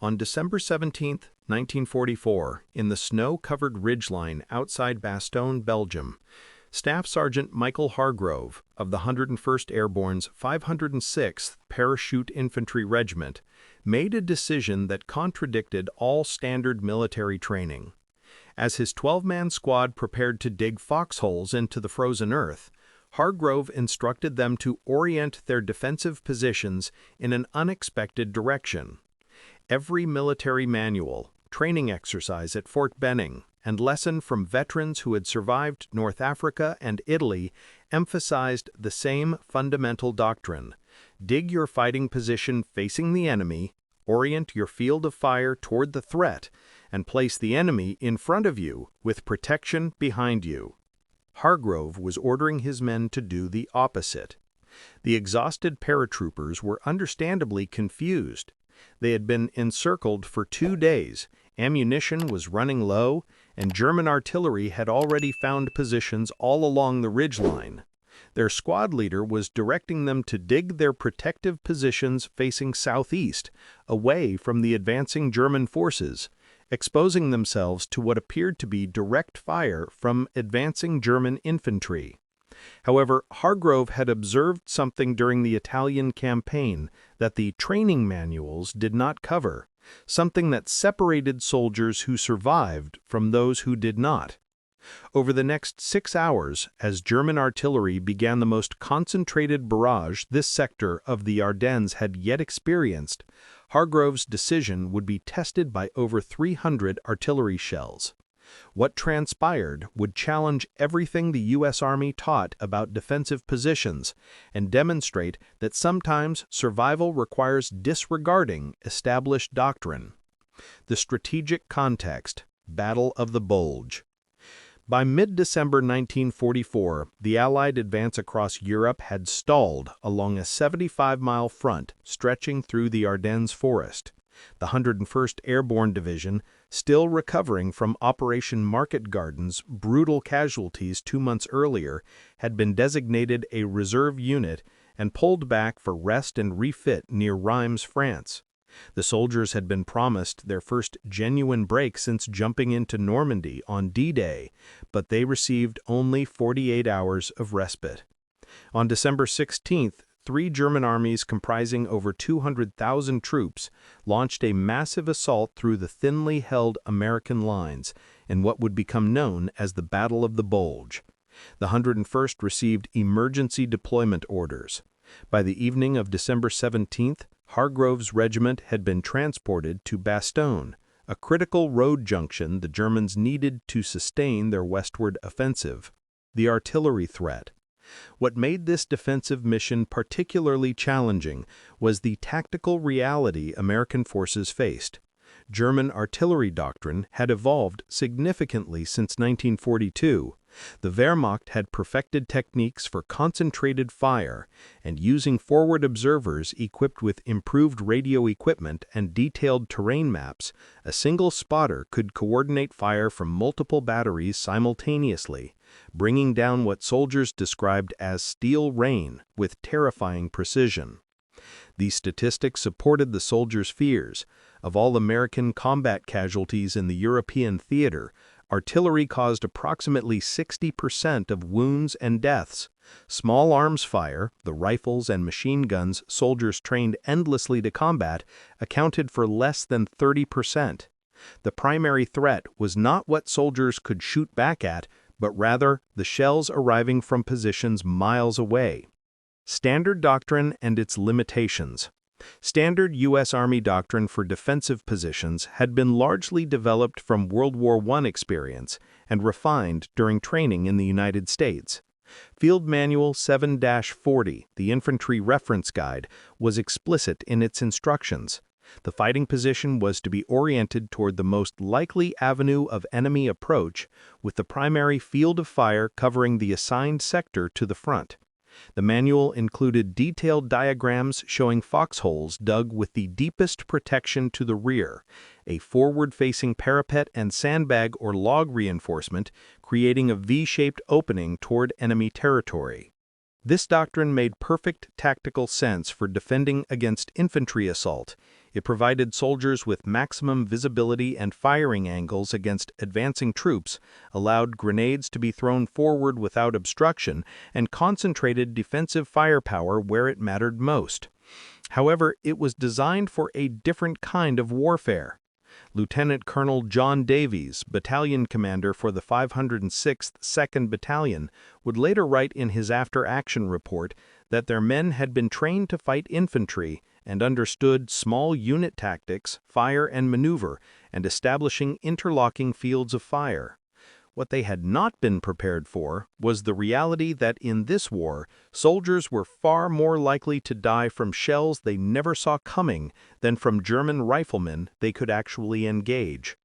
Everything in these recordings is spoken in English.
On December 17, 1944, in the snow-covered ridgeline outside Bastogne, Belgium, Staff Sergeant Michael Hargrove of the 101st Airborne's 506th Parachute Infantry Regiment made a decision that contradicted all standard military training. As his 12-man squad prepared to dig foxholes into the frozen earth, Hargrove instructed them to orient their defensive positions in an unexpected direction. Every military manual, training exercise at Fort Benning, and lesson from veterans who had survived North Africa and Italy emphasized the same fundamental doctrine: dig your fighting position facing the enemy, orient your field of fire toward the threat, and place the enemy in front of you with protection behind you. Hargrove was ordering his men to do the opposite. The exhausted paratroopers were understandably confused. They had been encircled for 2 days, ammunition was running low, and German artillery had already found positions all along the ridgeline. Their squad leader was directing them to dig their protective positions facing southeast, away from the advancing German forces, exposing themselves to what appeared to be direct fire from advancing German infantry. However, Hargrove had observed something during the Italian campaign that the training manuals did not cover, something that separated soldiers who survived from those who did not. Over the next 6 hours, as German artillery began the most concentrated barrage this sector of the Ardennes had yet experienced, Hargrove's decision would be tested by over 300 artillery shells. What transpired would challenge everything the U.S. Army taught about defensive positions and demonstrate that sometimes survival requires disregarding established doctrine. The strategic context: Battle of the Bulge. By mid-December 1944, the Allied advance across Europe had stalled along a 75-mile front stretching through the Ardennes forest. The 101st Airborne Division, still recovering from Operation Market Garden's brutal casualties 2 months earlier, had been designated a reserve unit and pulled back for rest and refit near Reims, France. The soldiers had been promised their first genuine break since jumping into Normandy on D-Day, but they received only 48 hours of respite. On December 16th, 3 German armies comprising over 200,000 troops launched a massive assault through the thinly held American lines in what would become known as the Battle of the Bulge. The 101st received emergency deployment orders. By the evening of December 17th, Hargrove's regiment had been transported to Bastogne, a critical road junction the Germans needed to sustain their westward offensive. The artillery threat. What made this defensive mission particularly challenging was the tactical reality American forces faced. German artillery doctrine had evolved significantly since 1942. The Wehrmacht had perfected techniques for concentrated fire, and using forward observers equipped with improved radio equipment and detailed terrain maps, a single spotter could coordinate fire from multiple batteries simultaneously, bringing down what soldiers described as steel rain with terrifying precision. These statistics supported the soldiers' fears. Of all American combat casualties in the European theater, artillery caused approximately 60% of wounds and deaths. Small arms fire, the rifles and machine guns soldiers trained endlessly to combat, accounted for less than 30%. The primary threat was not what soldiers could shoot back at, but rather the shells arriving from positions miles away. Standard doctrine and its limitations. Standard U.S. Army doctrine for defensive positions had been largely developed from World War I experience and refined during training in the United States. Field Manual 7-40, the Infantry Reference Guide, was explicit in its instructions. The fighting position was to be oriented toward the most likely avenue of enemy approach, with the primary field of fire covering the assigned sector to the front. The manual included detailed diagrams showing foxholes dug with the deepest protection to the rear, a forward-facing parapet and sandbag or log reinforcement, creating a V-shaped opening toward enemy territory. This doctrine made perfect tactical sense for defending against infantry assault. It provided soldiers with maximum visibility and firing angles against advancing troops, allowed grenades to be thrown forward without obstruction, and concentrated defensive firepower where it mattered most. However, it was designed for a different kind of warfare. Lieutenant Colonel John Davies, battalion commander for the 506th 2nd Battalion, would later write in his after-action report that their men had been trained to fight infantry and understood small unit tactics, fire and maneuver, and establishing interlocking fields of fire. What they had not been prepared for was the reality that in this war, soldiers were far more likely to die from shells they never saw coming than from German riflemen they could actually engage.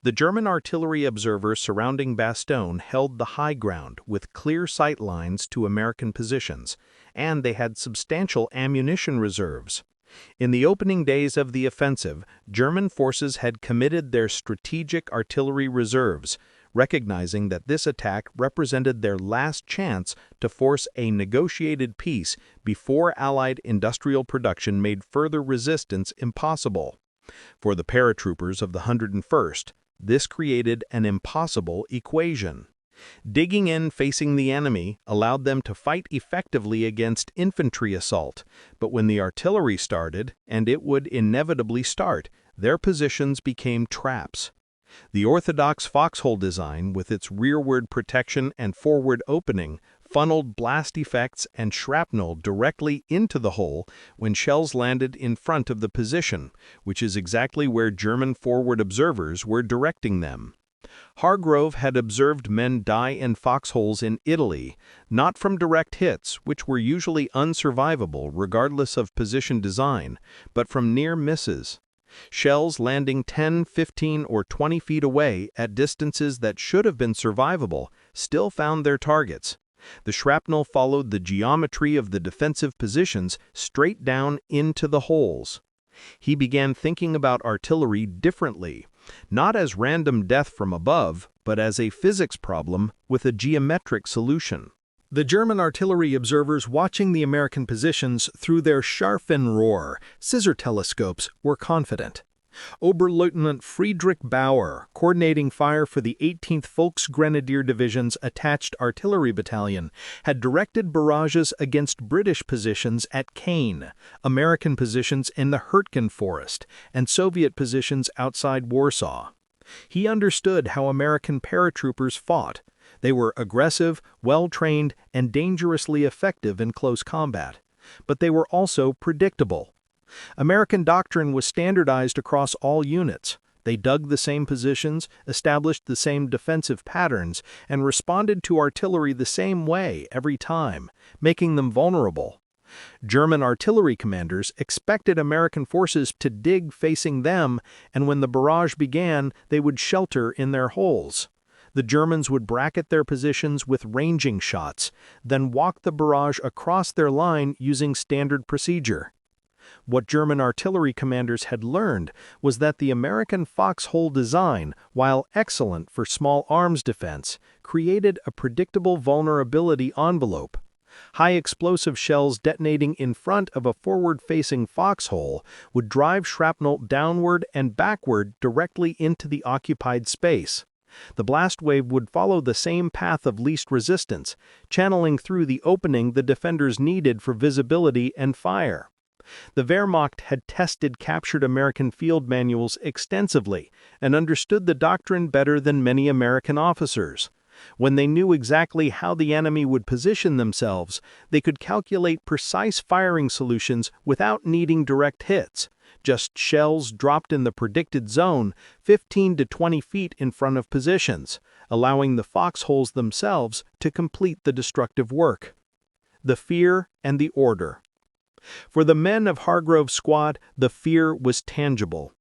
The German artillery observers surrounding Bastogne held the high ground with clear sight lines to American positions, and they had substantial ammunition reserves. In the opening days of the offensive, German forces had committed their strategic artillery reserves, recognizing that this attack represented their last chance to force a negotiated peace before Allied industrial production made further resistance impossible. For the paratroopers of the 101st, this created an impossible equation. Digging in facing the enemy allowed them to fight effectively against infantry assault, but when the artillery started, and it would inevitably start, their positions became traps. The orthodox Foxhole design, with its rearward protection and forward opening, funneled blast effects and shrapnel directly into the hole when shells landed in front of the position, which is exactly where German forward observers were directing them. Hargrove had observed men die in foxholes in Italy, not from direct hits, which were usually unsurvivable regardless of position design, but from near misses. Shells landing 10, 15, or 20 feet away at distances that should have been survivable still found their targets. The shrapnel followed the geometry of the defensive positions straight down into the holes. He began thinking about artillery differently, not as random death from above, but as a physics problem with a geometric solution. The German artillery observers watching the American positions through their Scharfenrohr scissor telescopes were confident. Oberleutnant Friedrich Bauer, coordinating fire for the 18th Volksgrenadier Division's attached artillery battalion, had directed barrages against British positions at Caen, American positions in the Hurtgen Forest, and Soviet positions outside Warsaw. He understood how American paratroopers fought. They were aggressive, well-trained, and dangerously effective in close combat. But they were also predictable. American doctrine was standardized across all units. They dug the same positions, established the same defensive patterns, and responded to artillery the same way every time, making them vulnerable. German artillery commanders expected American forces to dig facing them, and when the barrage began, they would shelter in their holes. The Germans would bracket their positions with ranging shots, then walk the barrage across their line using standard procedure. What German artillery commanders had learned was that the American foxhole design, while excellent for small arms defense, created a predictable vulnerability envelope. High explosive shells detonating in front of a forward-facing foxhole would drive shrapnel downward and backward directly into the occupied space. The blast wave would follow the same path of least resistance, channeling through the opening the defenders needed for visibility and fire. The Wehrmacht had tested captured American field manuals extensively and understood the doctrine better than many American officers. When they knew exactly how the enemy would position themselves, they could calculate precise firing solutions without needing direct hits. Just shells dropped in the predicted zone 15 to 20 feet in front of positions, allowing the foxholes themselves to complete the destructive work. The fear and the order. For the men of Hargrove's squad, the fear was tangible.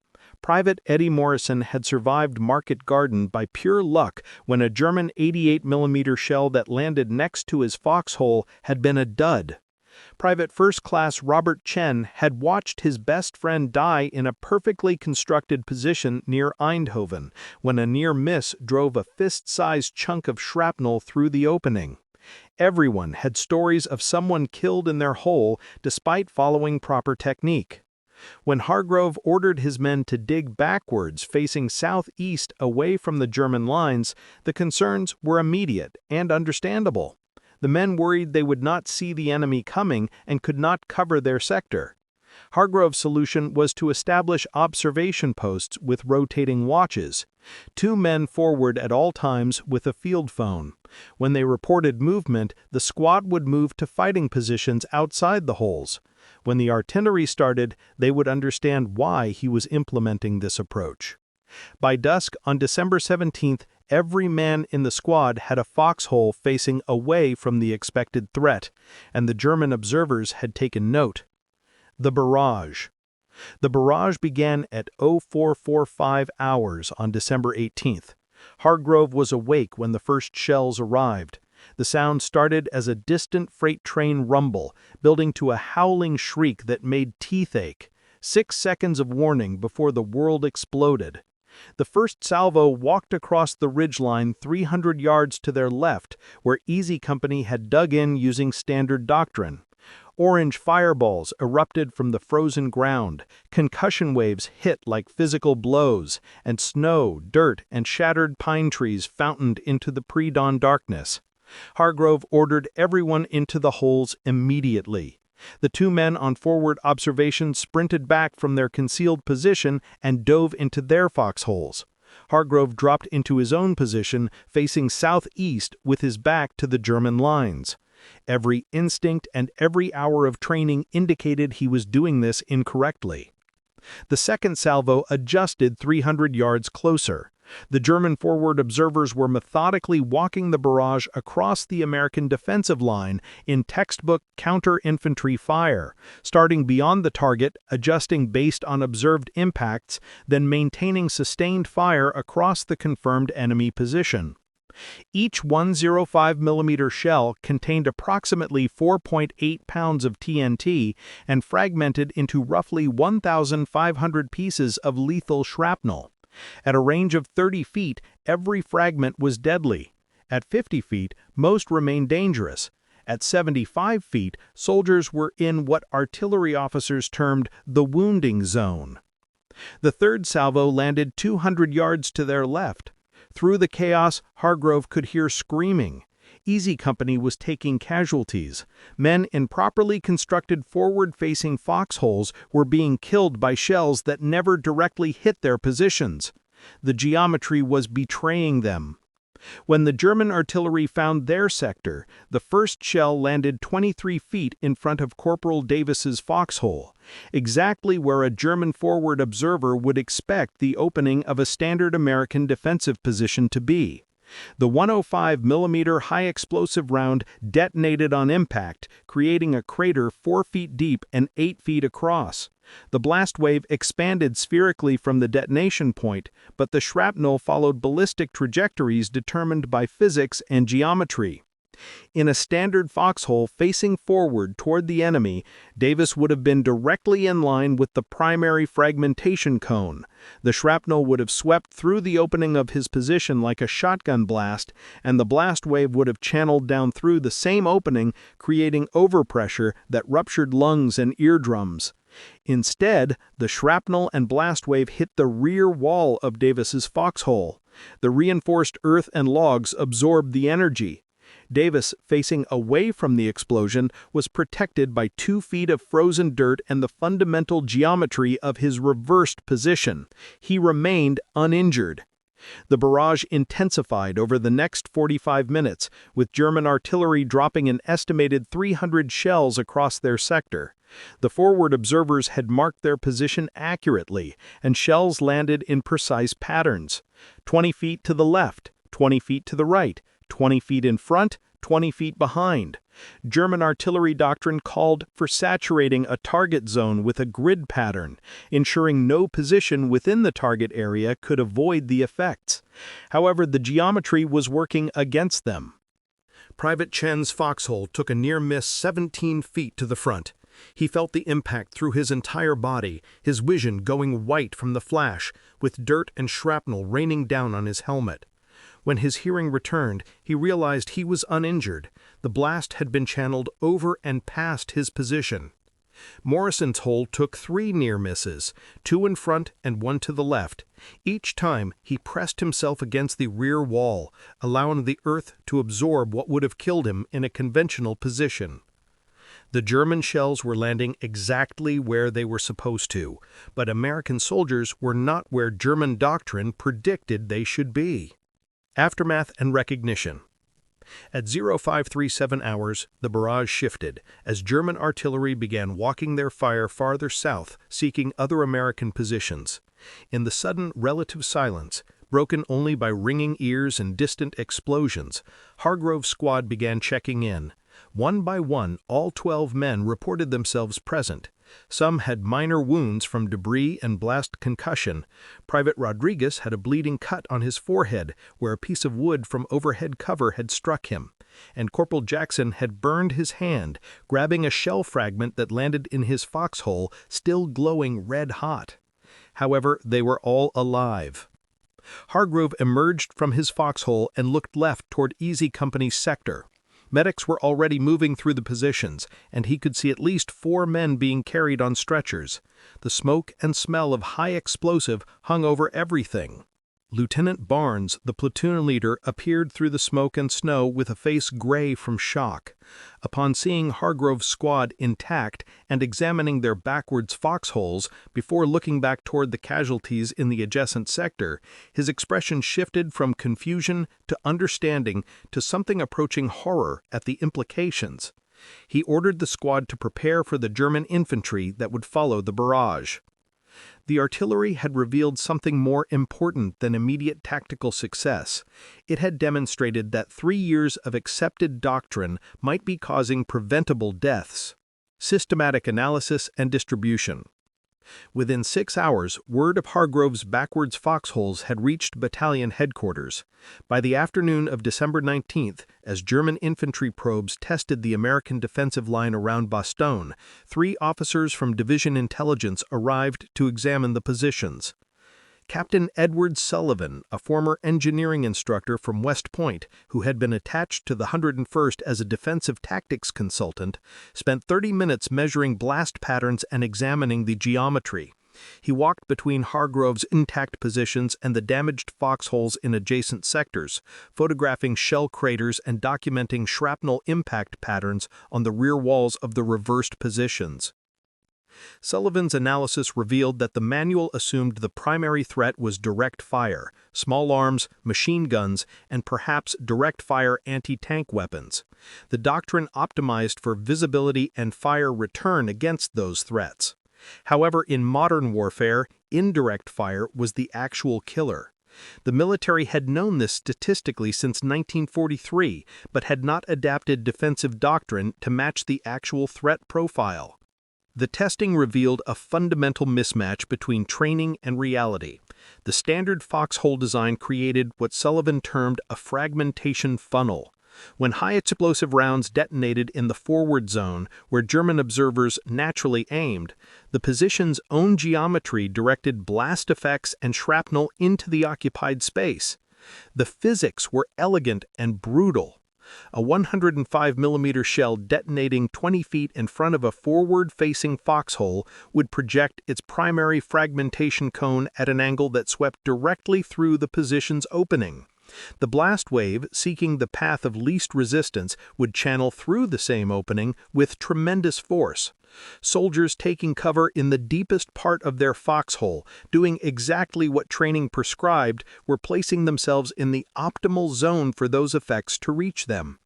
Private Eddie Morrison had survived Market Garden by pure luck when a German 88mm shell that landed next to his foxhole had been a dud. Private First Class Robert Chen had watched his best friend die in a perfectly constructed position near Eindhoven when a near miss drove a fist-sized chunk of shrapnel through the opening. Everyone had stories of someone killed in their hole despite following proper technique. When Hargrove ordered his men to dig backwards facing southeast away from the German lines, the concerns were immediate and understandable. The men worried they would not see the enemy coming and could not cover their sector. Hargrove's solution was to establish observation posts with rotating watches. 2 men forward at all times with a field phone. When they reported movement, the squad would move to fighting positions outside the holes. When the artillery started, they would understand why he was implementing this approach. By dusk on December 17th, every man in the squad had a foxhole facing away from the expected threat, and the German observers had taken note. The Barrage. The barrage began at 0445 hours on December 18th. Hargrove was awake when the first shells arrived. The sound started as a distant freight train rumble, building to a howling shriek that made teeth ache. 6 seconds of warning before the world exploded. The first salvo walked across the ridgeline 300 yards to their left, where Easy Company had dug in using standard doctrine. Orange fireballs erupted from the frozen ground, concussion waves hit like physical blows, and snow, dirt, and shattered pine trees fountained into the pre-dawn darkness. Hargrove ordered everyone into the holes immediately. The 2 men on forward observation sprinted back from their concealed position and dove into their foxholes. Hargrove dropped into his own position, facing southeast with his back to the German lines. Every instinct and every hour of training indicated he was doing this incorrectly. The second salvo adjusted 300 yards closer. The German forward observers were methodically walking the barrage across the American defensive line in textbook counter-infantry fire, starting beyond the target, adjusting based on observed impacts, then maintaining sustained fire across the confirmed enemy position. Each 105mm shell contained approximately 4.8 pounds of TNT and fragmented into roughly 1,500 pieces of lethal shrapnel. At a range of 30 feet, every fragment was deadly. At 50 feet, most remained dangerous. At 75 feet, soldiers were in what artillery officers termed the wounding zone. The third salvo landed 200 yards to their left. Through the chaos, Hargrove could hear screaming. Easy Company was taking casualties. Men in properly constructed forward-facing foxholes were being killed by shells that never directly hit their positions. The geometry was betraying them. When the German artillery found their sector, the first shell landed 23 feet in front of Corporal Davis's foxhole, exactly where a German forward observer would expect the opening of a standard American defensive position to be. The 105mm high-explosive round detonated on impact, creating a crater 4 feet deep and 8 feet across. The blast wave expanded spherically from the detonation point, but the shrapnel followed ballistic trajectories determined by physics and geometry. In a standard foxhole facing forward toward the enemy, Davis would have been directly in line with the primary fragmentation cone. The shrapnel would have swept through the opening of his position like a shotgun blast, and the blast wave would have channeled down through the same opening, creating overpressure that ruptured lungs and eardrums. Instead, the shrapnel and blast wave hit the rear wall of Davis's foxhole. The reinforced earth and logs absorbed the energy. Davis, facing away from the explosion, was protected by 2 feet of frozen dirt and the fundamental geometry of his reversed position. He remained uninjured. The barrage intensified over the next 45 minutes, with German artillery dropping an estimated 300 shells across their sector. The forward observers had marked their position accurately, and shells landed in precise patterns. 20 feet to the left, 20 feet to the right, 20 feet in front, 20 feet behind. German artillery doctrine called for saturating a target zone with a grid pattern, ensuring no position within the target area could avoid the effects. However, the geometry was working against them. Private Chen's foxhole took a near-miss 17 feet to the front. He felt the impact through his entire body, his vision going white from the flash, with dirt and shrapnel raining down on his helmet. When his hearing returned, he realized he was uninjured. The blast had been channeled over and past his position. Morrison's hole took 3 near misses, 2 in front and 1 to the left. Each time, he pressed himself against the rear wall, allowing the earth to absorb what would have killed him in a conventional position. The German shells were landing exactly where they were supposed to, but American soldiers were not where German doctrine predicted they should be. Aftermath and recognition. At 0537 hours, the barrage shifted, as German artillery began walking their fire farther south, seeking other American positions. In the sudden relative silence, broken only by ringing ears and distant explosions, Hargrove's squad began checking in. One by one, all 12 men reported themselves present. Some had minor wounds from debris and blast concussion. Private Rodriguez had a bleeding cut on his forehead where a piece of wood from overhead cover had struck him, and Corporal Jackson had burned his hand, grabbing a shell fragment that landed in his foxhole, still glowing red-hot. However, they were all alive. Hargrove emerged from his foxhole and looked left toward Easy Company's sector. Medics were already moving through the positions, and he could see at least 4 men being carried on stretchers. The smoke and smell of high explosive hung over everything. Lieutenant Barnes, the platoon leader, appeared through the smoke and snow with a face gray from shock. Upon seeing Hargrove's squad intact and examining their backwards foxholes before looking back toward the casualties in the adjacent sector, his expression shifted from confusion to understanding to something approaching horror at the implications. He ordered the squad to prepare for the German infantry that would follow the barrage. The artillery had revealed something more important than immediate tactical success. It had demonstrated that 3 years of accepted doctrine might be causing preventable deaths. Systematic analysis and distribution. Within 6 hours, word of Hargrove's backwards foxholes had reached battalion headquarters. By the afternoon of December 19th, as German infantry probes tested the American defensive line around Bastogne, 3 officers from Division Intelligence arrived to examine the positions. Captain Edward Sullivan, a former engineering instructor from West Point who had been attached to the 101st as a defensive tactics consultant, spent 30 minutes measuring blast patterns and examining the geometry. He walked between Hargrove's intact positions and the damaged foxholes in adjacent sectors, photographing shell craters and documenting shrapnel impact patterns on the rear walls of the reversed positions. Sullivan's analysis revealed that the manual assumed the primary threat was direct fire, small arms, machine guns, and perhaps direct-fire anti-tank weapons. The doctrine optimized for visibility and fire return against those threats. However, in modern warfare, indirect fire was the actual killer. The military had known this statistically since 1943, but had not adapted defensive doctrine to match the actual threat profile. The testing revealed a fundamental mismatch between training and reality. The standard foxhole design created what Sullivan termed a fragmentation funnel. When high-explosive rounds detonated in the forward zone, where German observers naturally aimed, the position's own geometry directed blast effects and shrapnel into the occupied space. The physics were elegant and brutal. A 105mm shell detonating 20 feet in front of a forward-facing foxhole would project its primary fragmentation cone at an angle that swept directly through the position's opening. The blast wave, seeking the path of least resistance, would channel through the same opening with tremendous force. Soldiers taking cover in the deepest part of their foxhole, doing exactly what training prescribed, were placing themselves in the optimal zone for those effects to reach them.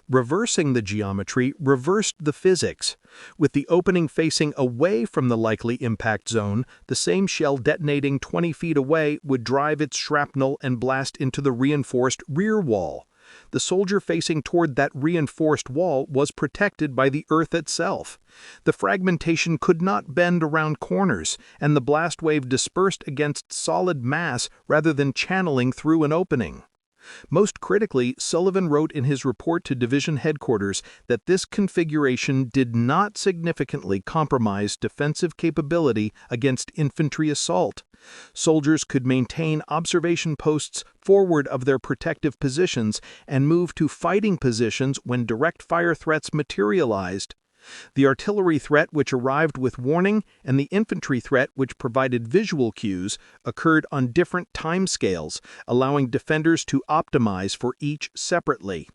Reversing the geometry reversed the physics. With the opening facing away from the likely impact zone, the same shell detonating 20 feet away would drive its shrapnel and blast into the reinforced rear wall. The soldier facing toward that reinforced wall was protected by the earth itself. The fragmentation could not bend around corners, and the blast wave dispersed against solid mass rather than channeling through an opening. Most critically, Sullivan wrote in his report to division headquarters that this configuration did not significantly compromise defensive capability against infantry assault. Soldiers could maintain observation posts forward of their protective positions and move to fighting positions when direct fire threats materialized. The artillery threat, which arrived with warning, and the infantry threat, which provided visual cues, occurred on different timescales, allowing defenders to optimize for each separately.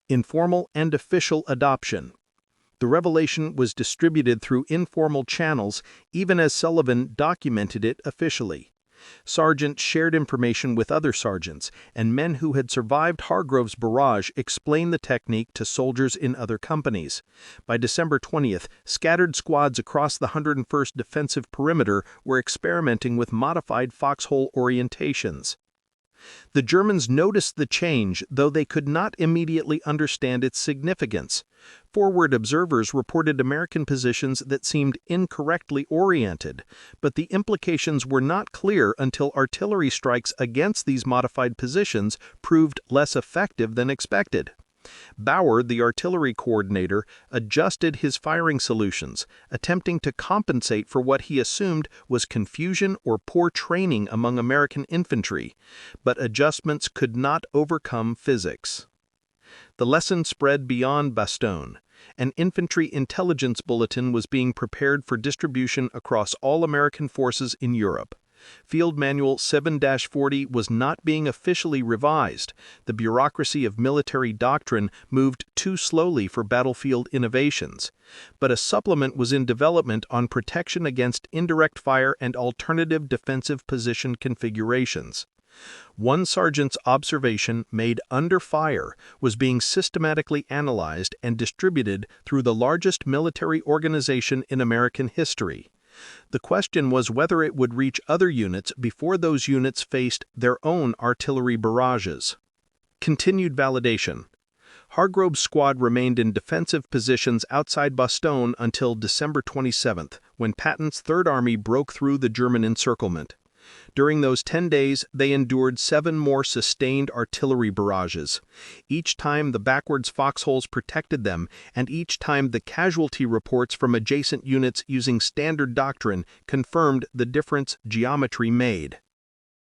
Informal and official adoption. The revelation was distributed through informal channels, even as Sullivan documented it officially. Sergeants shared information with other sergeants, and men who had survived Hargrove's barrage explained the technique to soldiers in other companies. By December 20th, scattered squads across the 101st Defensive Perimeter were experimenting with modified Foxhole orientations. The Germans noticed the change, though they could not immediately understand its significance. Forward observers reported American positions that seemed incorrectly oriented, but the implications were not clear until artillery strikes against these modified positions proved less effective than expected. Bauer, the artillery coordinator, adjusted his firing solutions, attempting to compensate for what he assumed was confusion or poor training among American infantry, but adjustments could not overcome physics. The lesson spread beyond Bastogne. An infantry intelligence bulletin was being prepared for distribution across all American forces in Europe. Field Manual 7-40 was not being officially revised. The bureaucracy of military doctrine moved too slowly for battlefield innovations. But a supplement was in development on protection against indirect fire and alternative defensive position configurations. One sergeant's observation made under fire was being systematically analyzed and distributed through the largest military organization in American history. The question was whether it would reach other units before those units faced their own artillery barrages. Continued validation. Hargrove's squad remained in defensive positions outside Bastogne until December 27th, when Patton's Third Army broke through the German encirclement. During those 10 days, they endured 7 more sustained artillery barrages. Each time the backwards foxholes protected them, and each time the casualty reports from adjacent units using standard doctrine confirmed the difference geometry made.